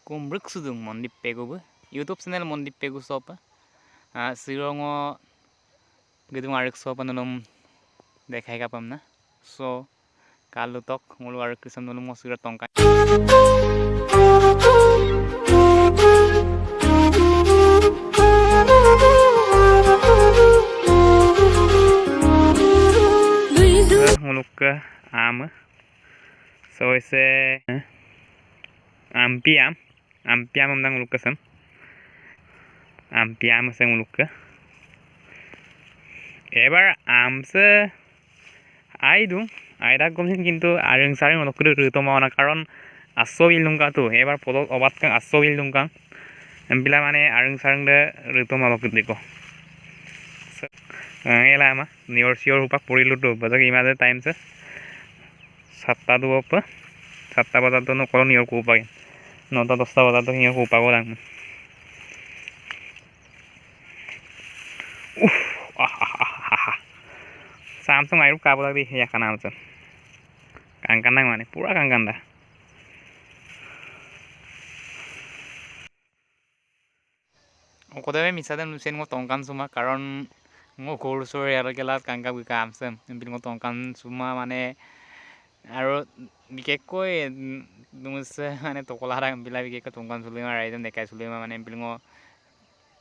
kumbruk sudung mondip pegu YouTube channel mondip pegu sopa sirongo gedung arik sopa nonum dekhai kapam na so kalutok ngulu arik kisam nonum mosira tongka nguluk am so ise ampiam amdang nguluk kasam ampiam se nguluk এবার আমসে আইদু আইদা কমছেন কিন্তু আরেং সারেং নকরে ঋতমানা কারণ আসবিল নুঙ্কা তো এবার পদ অবাতকাং আসবিল নুঙ্কাং এমপিলা মানে আরেং সারেং দে ঋতমা লক দিকো এলা আমা near সিয়র উপাক পড়িলু তো বাজাক ইমাদে টাইমসে 7টা দুপ 7টা বাজাত তো নকল নিয়র কো পাগে 9টা 10টা বাজাত তো নিয়র কো পাগো লাং Samsung air kabel lagi ya kan Amazon kangkandang mana pura kangkanda okodawe misadan nusen ngo tongkan suma karon ngo gorsor ya gelat kangka buka Amazon empil ngo tongkan suma mane aro bikekoi dumuse mane tokolara empila bikeko tongkan sulima raiden dekai sulima mane empil ngo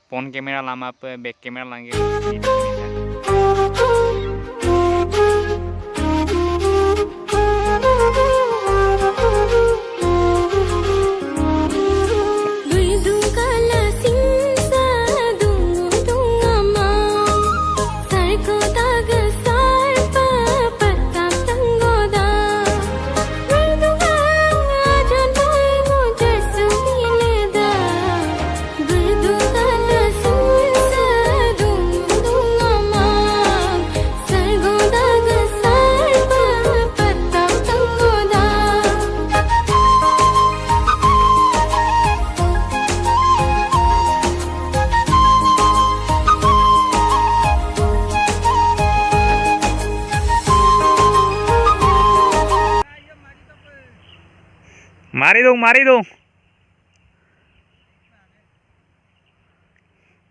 phone camera lama pe back camera lange mari dong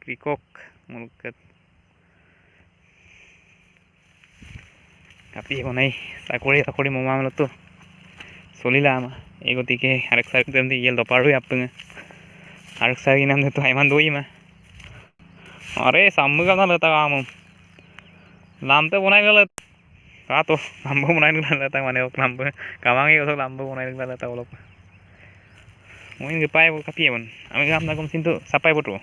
krikok muluket tapi konai sakuri momam lo tu solila ama egotike arek sak temti yel do paru apung arek sak inam to aiman doi ma are sammuga na leta amum lamte bonai gala ka to lambo bonai gala leta mane ok lambo kamangi ok lambo bonai gala leta olok Mungkin gepai bu kapi mon. Ami gam na kom sintu sapai boto.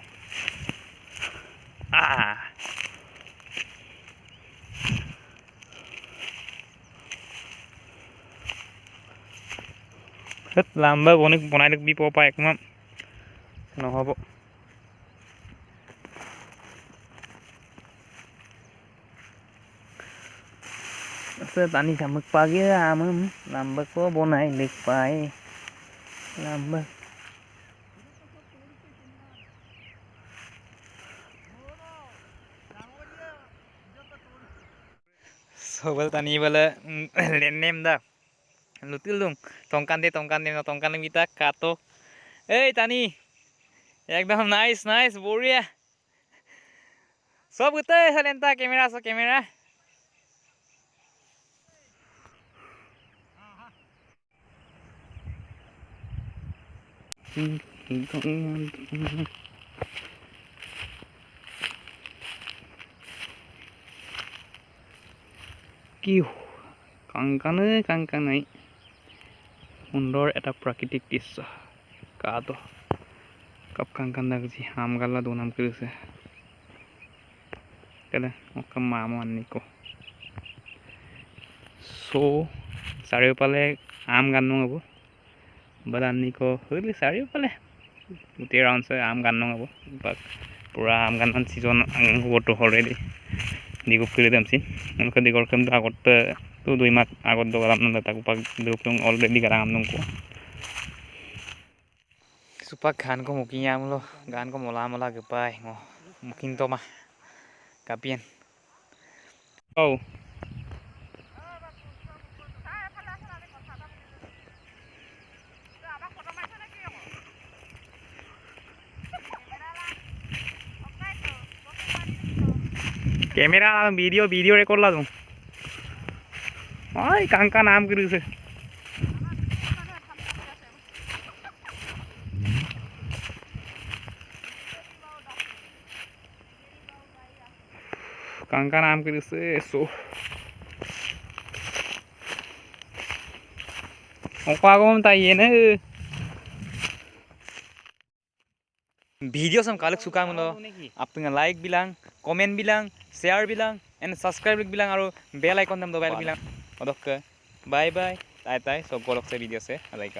Rất lamba bonik bonai dak bi popa ek mam. No hobo. Ase tani samak pagi amam lamba ko bonai lik pai. Lamba sobal tani bala lenem da lutil dong tongkan de no tongkan kita kato ei tani ekdom nice boria sob gute salenta kamera Kiu kangkanai সুন্দৰ এটা প্ৰাকৃতিক দৃশ্য কাটো cup Kangkan দাগজি হাম গালা দোনাম কৰিছে কেলে অকম মামো আনিকো so চাৰিওফালে আম গানো হ'ব বাদানিকো হলি চাৰিওফালে গোটেই ৰাউণ্ডছে আম গানো হ'ব পুৰা আম গানন সিজন হ'বটো অলৰেডি দিগো কৰি দামছি মনক দিগৰ কাম আগত tu 2 mak agot do alam nang taku pag dupung already garang amnung ko supak khan ko mukinyam lo gan ko mola gepai ngo mukin to mah kapien oh camera video record ला दूं ओए कांका नाम करू से कांका नाम करू से सो ओकागोम ताइए ना video सम कालक सुका मुनो आपन लाइक बिलां कमेन्ट बिलां शेयर बिलां एंड सब्सक्राइब बिलां आरो बेल आइकन दम दबाइल बिलां ओदक बाय बाय ताई ताई सब गोलक से वीडियो से लाइक